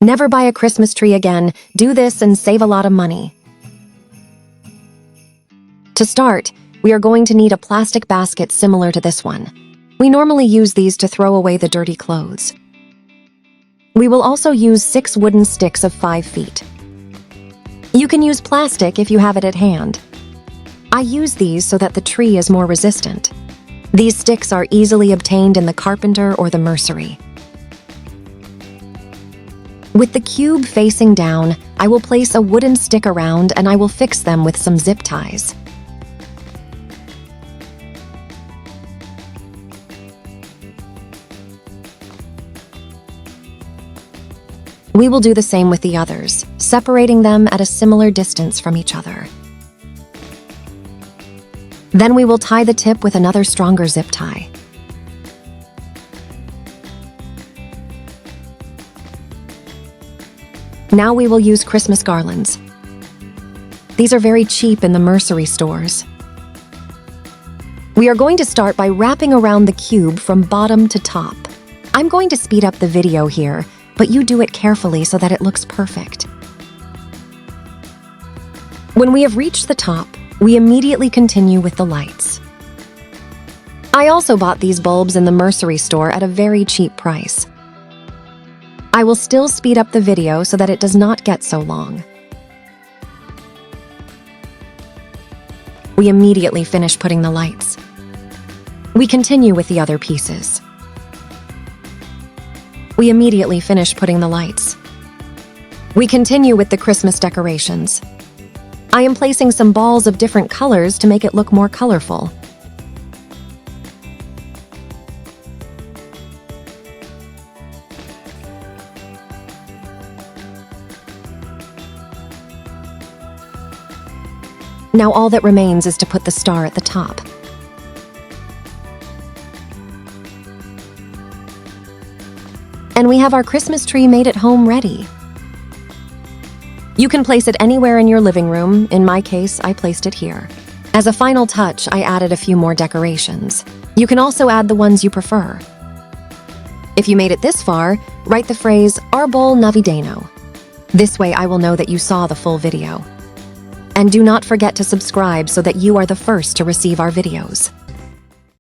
Never buy a Christmas tree again. Do this and save a lot of money. To start, we are going to need a plastic basket similar to this one. We normally use these to throw away the dirty clothes. We will also use 6 wooden sticks of 5 feet. You can use plastic if you have it at hand. I use these so that the tree is more resistant. These sticks are easily obtained in the carpenter or the mercery. With the cube facing down, I will place a wooden stick around and I will fix them with some zip ties. We will do the same with the others, separating them at a similar distance from each other. Then we will tie the tip with another stronger zip tie. Now we will use Christmas garlands. These are very cheap in the mercery stores. We are going to start by wrapping around the cube from bottom to top. I'm going to speed up the video here, but you do it carefully so that it looks perfect. When we have reached the top, we immediately continue with the lights. I also bought these bulbs in the mercery store at a very cheap price. I will still speed up the video so that it does not get so long. We immediately finish putting the lights. We continue with the other pieces. We immediately finish putting the lights. We continue with the Christmas decorations. I am placing some balls of different colors to make it look more colorful. Now all that remains is to put the star at the top. And we have our Christmas tree made at home ready. You can place it anywhere in your living room. In my case, I placed it here. As a final touch, I added a few more decorations. You can also add the ones you prefer. If you made it this far, write the phrase Arbol Navideño. This way I will know that you saw the full video. And do not forget to subscribe so that you are the first to receive our videos.